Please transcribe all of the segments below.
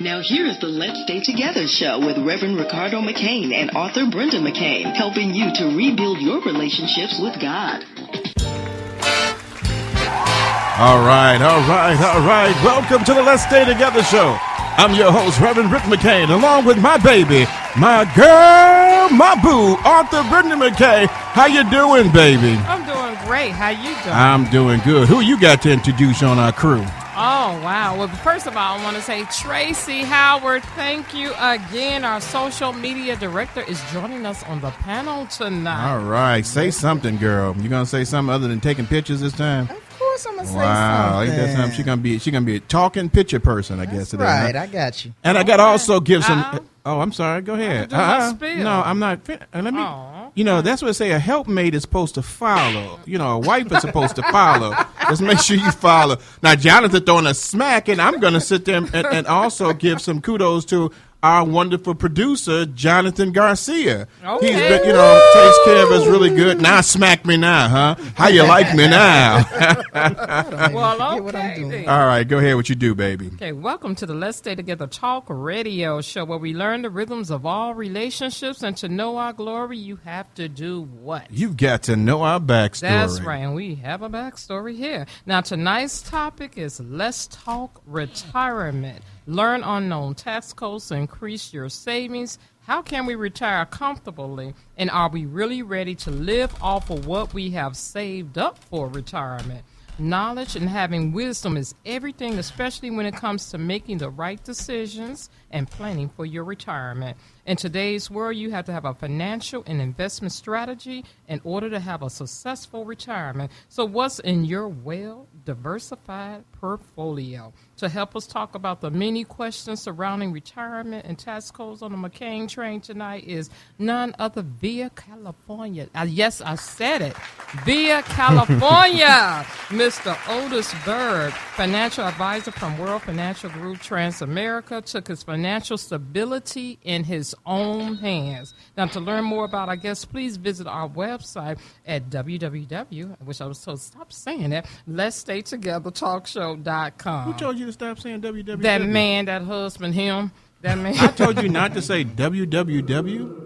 Now here is the Let's Stay Together show with Reverend Ricardo McCain and author Brenda McCain, helping you to rebuild your relationships with God. All right. Welcome to the Let's Stay Together show. I'm your host, Reverend Rick McCain, along with my baby, my girl, my boo, author Brenda McCain. How you doing, baby? I'm doing great. How you doing? I'm doing good. Who you got to introduce on our crew? Oh, wow. Well, first of all, I want to say Tracy Howard, thank you again. Our social media director is joining us on the panel tonight. All right. Say something, girl. You going to say something other than taking pictures this time? Of course I'm going to say Wow. something. Ain't that something? She gonna be a talking picture person, I guess. Today, Right, huh? I got you. And I got to also give some... Oh, I'm sorry. Go ahead. do my spiel. No, I'm not. Let me... Oh. You know, that's what I say a helpmate is supposed to follow. You know, a wife is supposed to follow. Just make sure you follow. Now, Jonathan throwing a smack, and I'm going to sit there and also give some kudos to our wonderful producer, Jonathan Garcia. Okay. He's been, takes care of us really good. Now smack me now, huh? How you like me now? Well, what I'm doing. okay. All right, go ahead. What you do, baby? Okay, welcome to the Let's Stay Together Talk radio show where we learn the rhythms of all relationships, and to know our glory, you have to do what? You've got to know our backstory. That's right, and we have a backstory here. Now, tonight's topic is Let's Talk Retirement. Learn unknown tax codes to increase your savings. How can we retire comfortably? And are we really ready to live off of what we have saved up for retirement? Knowledge and having wisdom is everything, especially when it comes to making the right decisions and planning for your retirement. In today's world, you have to have a financial and investment strategy in order to have a successful retirement. So what's in your well-diversified portfolio? To help us talk about the many questions surrounding retirement and tax codes on the McCain train tonight is none other via California. Yes, I said it. Via California, Mr. Otis Byrd, financial advisor from World Financial Group Transamerica, took his financial stability in his own hands. Now, to learn more about our guests, please visit our website at www. I wish I was told stop saying that. Let'sStayTogetherTalkShow.com. Who told you to stop saying www? That man, that husband, him. That man. I told you not to say www.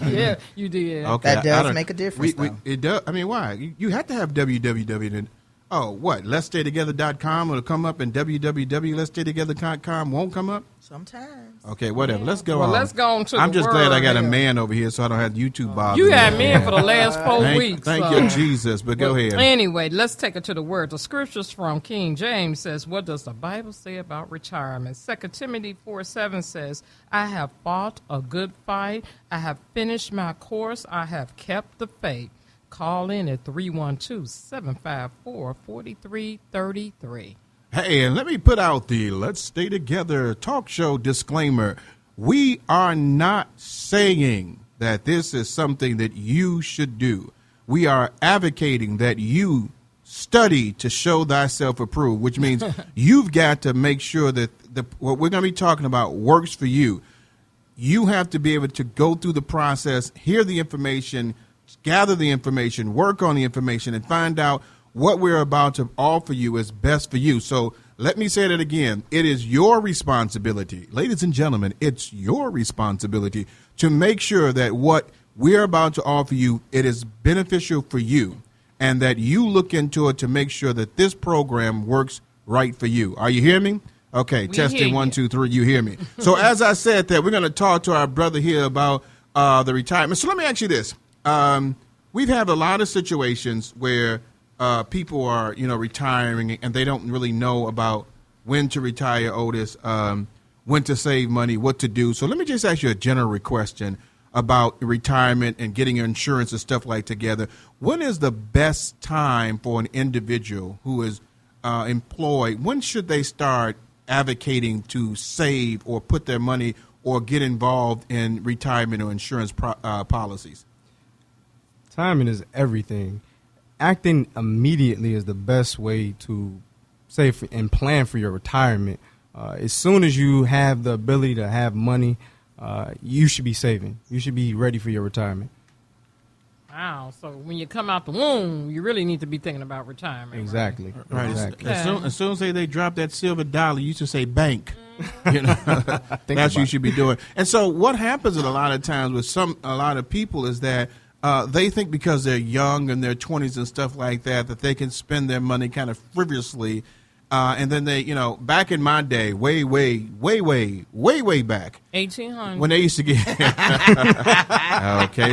Yeah, you did. Okay, That does make a difference, though. It does. I mean, why? You have to have www. Then, what? Let'sStayTogether.com will come up, and www.Let'sStayTogether.com won't come up. Sometimes. Okay, whatever. Let's go on. Well, let's go on to I'm the just glad I word got a here. man over here, so I don't have YouTube bother You me. had men for the last 4 weeks. Thank so. you, Jesus. But go ahead. Anyway, let's take it to the word. The scriptures from King James says, what does the Bible say about retirement? 2 Timothy 4:7 says, I have fought a good fight. I have finished my course. I have kept the faith. Call in at 312-754-4333. Hey, and let me put out the Let's Stay Together talk show disclaimer. We are not saying that this is something that you should do. We are advocating that you study to show thyself approved, which means you've got to make sure that what we're going to be talking about works for you. You have to be able to go through the process, hear the information, gather the information, work on the information, and find out what we're about to offer you is best for you. So let me say that again. It is your responsibility. Ladies and gentlemen, it's your responsibility to make sure that what we're about to offer you, it is beneficial for you, and that you look into it to make sure that this program works right for you. Are you hearing me? Okay, We testing hear 1, you. 2, 3. You hear me? So as I said that, we're going to talk to our brother here about the retirement. So let me ask you this. We've had a lot of situations where people are, retiring and they don't really know about when to retire, Otis, when to save money, what to do. So let me just ask you a general question about retirement and getting your insurance and stuff like together. When is the best time for an individual who is employed? When should they start advocating to save or put their money or get involved in retirement or insurance policies? Timing is everything. Acting immediately is the best way to save and plan for your retirement. As soon as you have the ability to have money, you should be saving. You should be ready for your retirement. Wow. So when you come out the womb, you really need to be thinking about retirement. Exactly. Right. Exactly. As soon as they drop that silver dollar, you should say bank. You know, that's what you should be doing. And so, what happens a lot of times with a lot of people is that they think because they're young in their 20s and stuff like that, that they can spend their money kind of frivolously. And then they, back in my day, way back. 1800. When they used to get. Okay,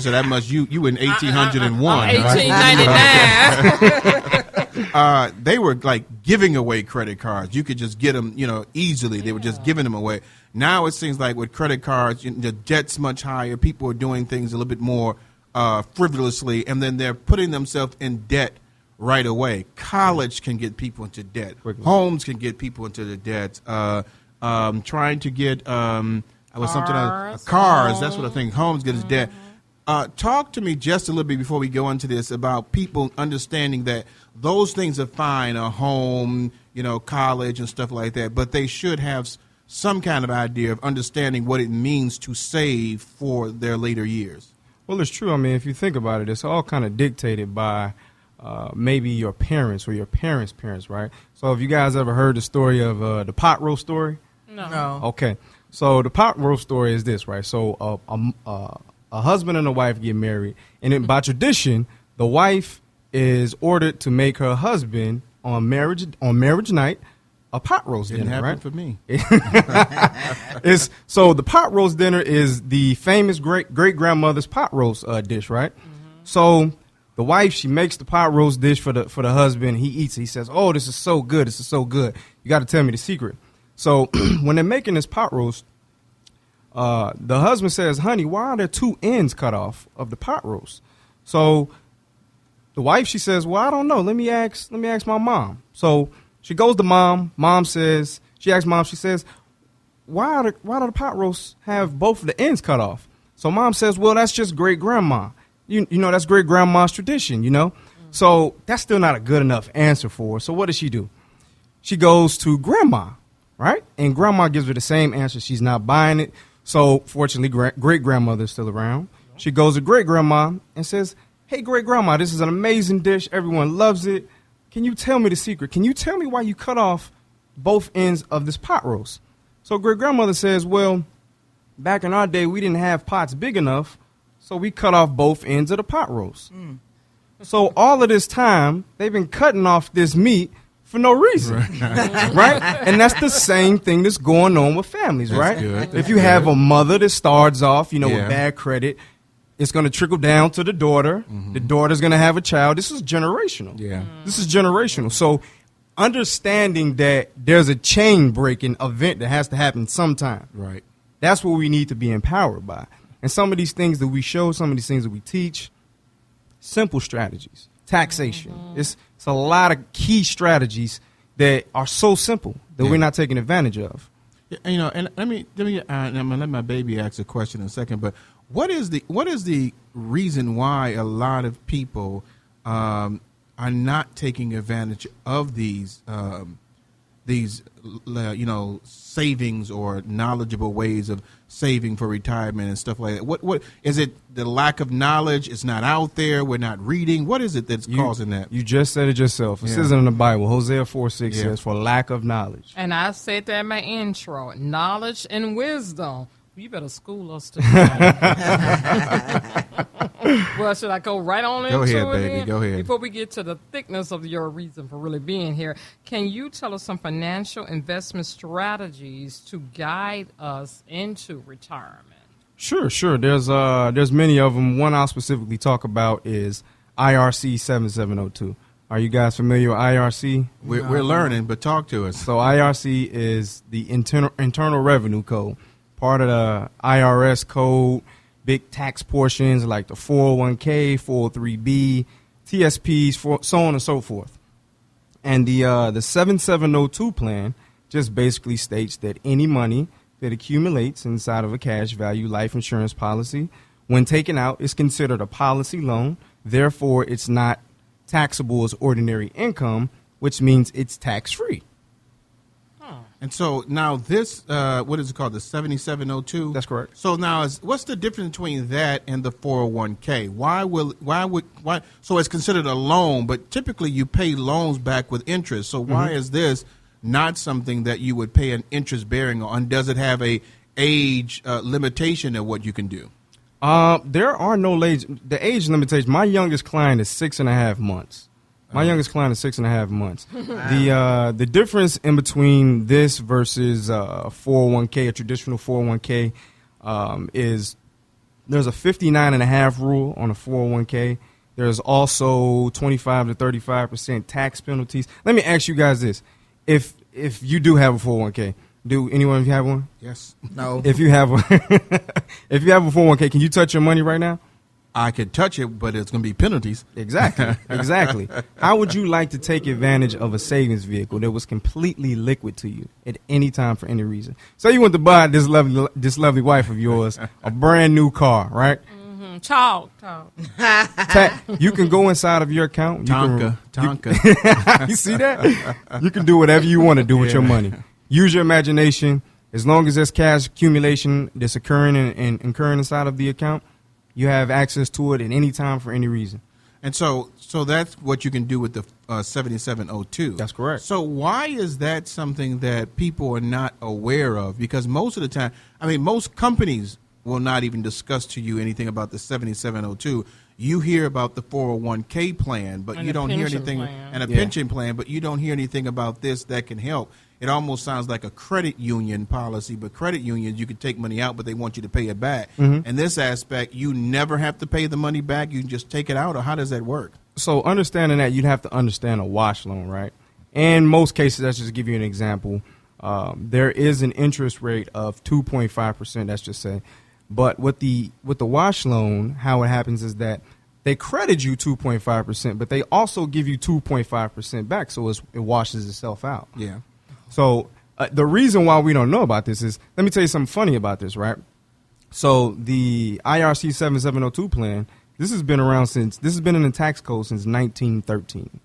so that must you in 1801. 1899. They were like giving away credit cards. You could just get them, easily. They were just giving them away. Now it seems like with credit cards, the debt's much higher. People are doing things a little bit more frivolously, and then they're putting themselves in debt right away. College can get people into debt. Homes can get people into the debt. Trying to get cars. That's what I think. Homes get into debt. Talk to me just a little bit before we go into this about people understanding that those things are fine, a home, college and stuff like that, but they should have some kind of idea of understanding what it means to save for their later years. Well, it's true. I mean, if you think about it, it's all kind of dictated by maybe your parents or your parents' parents, right? So have you guys ever heard the story of the pot roast story? No. Okay. So the pot roast story is this, right? So a husband and a wife get married, and then by tradition, the wife is ordered to make her husband on marriage night a pot roast Didn't dinner, happen right? for me. So the pot roast dinner is the famous great grandmother's pot roast dish, right? So the wife, she makes the pot roast dish for the husband. He eats it. He says, "Oh, this is so good. This is so good. You got to tell me the secret." So when they're making this pot roast, the husband says, "Honey, why are there two ends cut off of the pot roast?" So the wife, she says, "Well, I don't know. Let me ask my mom." So she goes to mom. She asks mom, she says, why do the pot roasts have both of the ends cut off? So mom says, "Well, that's just great grandma. You know, that's great grandma's tradition, So that's still not a good enough answer for her. So what does she do? She goes to grandma, right? And grandma gives her the same answer. She's not buying it. So fortunately, great grandmother's still around. She goes to great grandma and says, "Hey, great grandma, this is an amazing dish. Everyone loves it. Can you tell me the secret? Can you tell me why you cut off both ends of this pot roast?" So great grandmother says, "Well, back in our day, we didn't have pots big enough, so we cut off both ends of the pot roast." So all of this time, they've been cutting off this meat for no reason, right? And that's the same thing that's going on with families, right? If you have a mother that starts off, with bad credit, it's going to trickle down to the daughter. The daughter's going to have a child. This is generational. This is generational. So understanding that there's a chain breaking event that has to happen sometime. Right. That's what we need to be empowered by. And some of these things that we show, some of these things that we teach, simple strategies, taxation. It's a lot of key strategies that are so simple that we're not taking advantage of. Yeah, and I'm gonna let my baby ask a question in a second. But what is the reason why a lot of people are not taking advantage of these savings or knowledgeable ways of saving for retirement and stuff like that? What is it? The lack of knowledge? It's not out there. We're not reading. What is it that's causing that? You just said it yourself. It says it in the Bible. Hosea 4:6 says, "For lack of knowledge." And I said that in my intro, knowledge and wisdom. You better school us today. Well, should I go right on into it? Go ahead, baby. Go ahead. Before we get to the thickness of your reason for really being here, can you tell us some financial investment strategies to guide us into retirement? Sure. There's many of them. One I'll specifically talk about is IRC 7702. Are you guys familiar with IRC? We're learning, but talk to us. So IRC is the Internal Revenue Code. Part of the IRS code, big tax portions like the 401k, 403b, TSPs, so on and so forth. And the 7702 plan just basically states that any money that accumulates inside of a cash value life insurance policy, when taken out, is considered a policy loan. Therefore, it's not taxable as ordinary income, which means it's tax-free. And so now this, what is it called, the 7702? That's correct. So now, what's the difference between that and the 401k? Why? So it's considered a loan, but typically you pay loans back with interest. So why is this not something that you would pay an interest bearing on? Does it have a age limitation of what you can do? There are no age. The age limitation. My youngest client is 6.5 months. My youngest client is 6.5 months. The difference in between this versus a 401k, a traditional 401k, is there's a 59.5 rule on a 401k. There's also 25 to 35% tax penalties. Let me ask you guys this: if you do have a 401k, do anyone of you have one? Yes. No. If you have if you have a 401k, can you touch your money right now? I could touch it, but it's going to be penalties. Exactly. How would you like to take advantage of a savings vehicle that was completely liquid to you at any time for any reason? So you want to buy this lovely wife of yours a brand new car, right? Talk. You can go inside of your account. Tonka. You see that? You can do whatever you want to do with your money. Use your imagination. As long as there's cash accumulation that's occurring and incurring inside of the account, you have access to it at any time for any reason. And so that's what you can do with the 7702. That's correct. So why is that something that people are not aware of? Because most of the time, most companies will not even discuss to you anything about the 7702. You hear about the 401k plan, but And you a don't hear pension anything, plan. and a Yeah. pension plan, but you don't hear anything about this that can help. It almost sounds like a credit union policy, but credit unions, you can take money out, but they want you to pay it back. In this aspect, you never have to pay the money back. You can just take it out, or how does that work? So understanding that, you'd have to understand a wash loan, right? In most cases, let's just give you an example. There is an interest rate of 2.5%, let's just say. But with the wash loan, how it happens is that they credit you 2.5%, but they also give you 2.5% back, so it washes itself out. Yeah. So the reason why we don't know about this is, let me tell you something funny about this, right? So the IRC 7702 plan, this has been in the tax code since 1913.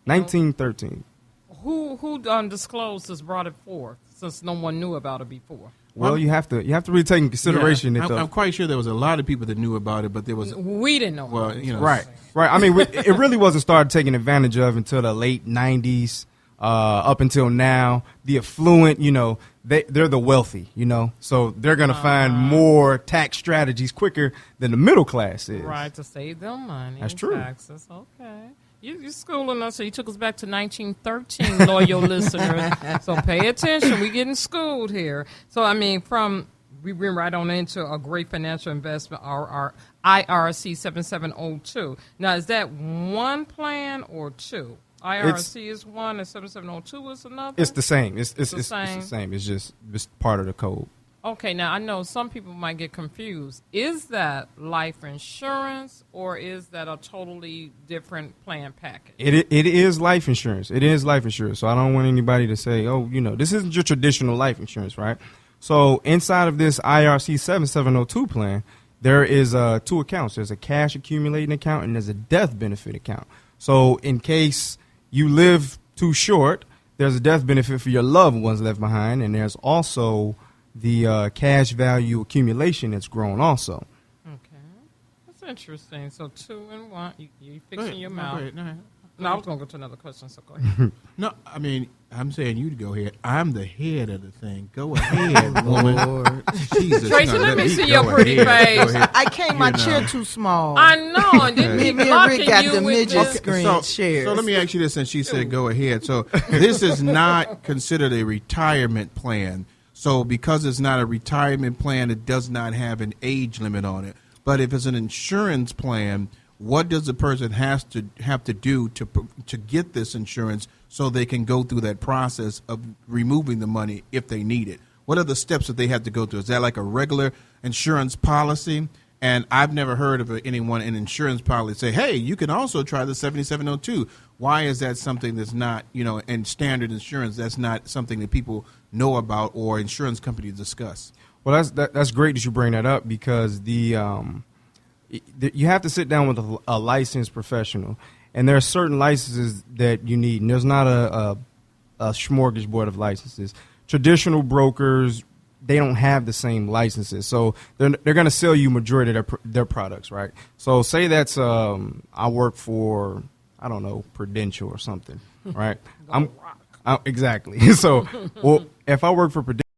1913. Who disclosed this, brought it forth, since no one knew about it before? Well, you have to really take in consideration that I'm quite sure there was a lot of people that knew about it, but there was We didn't know. well, you know, right. I mean, it really wasn't started taking advantage of until the late 90s. Up until now, the affluent, they're the wealthy, so they're going to find more tax strategies quicker than the middle class is. Right, to save them money. That's true. Taxes. Okay. You're schooling us, so you took us back to 1913, loyal listeners. So pay attention. We're getting schooled here. So, we went right on into a great financial investment, our IRC 7702. Now, is that one plan or two? IRC is one and 7702 is another? It's the same. It's the same. same. It's just part of the code. Okay, now I know some people might get confused. Is that life insurance or is that a totally different plan package? It is life insurance. It is life insurance. So I don't want anybody to say, this isn't your traditional life insurance, right? So inside of this IRC 7702 plan, there is two accounts. There's a cash accumulating account and there's a death benefit account. So in case you live too short, there's a death benefit for your loved ones left behind, and there's also the cash value accumulation that's grown also. Okay. That's interesting. So 2 and 1, you fixing your mouth. Go ahead. No, I was going to go to another question, so go ahead. No, I'm saying you to go ahead. I'm the head of the thing. Go ahead, woman. Jesus, Tracy, let me see your pretty face. I came my chair too small. I know, and then Me he and Rick blocking got you the with midget this. screen chairs. So let me ask you this, since she said go ahead. So this is not considered a retirement plan. So because it's not a retirement plan, it does not have an age limit on it. But if it's an insurance plan, what does the person have to do to get this insurance so they can go through that process of removing the money if they need it? What are the steps that they have to go through? Is that like a regular insurance policy? And I've never heard of anyone in insurance policy say, hey, you can also try the 7702. Why is that something that's not, in standard insurance, that's not something that people know about or insurance companies discuss? Well, that's great that you bring that up, because you have to sit down with a licensed professional, and there are certain licenses that you need, and there's not a a smorgasbord of licenses. Traditional brokers, they don't have the same licenses, so they're going to sell you majority of their products, right? So say that's I work for, I don't know, Prudential or something, right? Exactly. So, well, if I work for Prudential,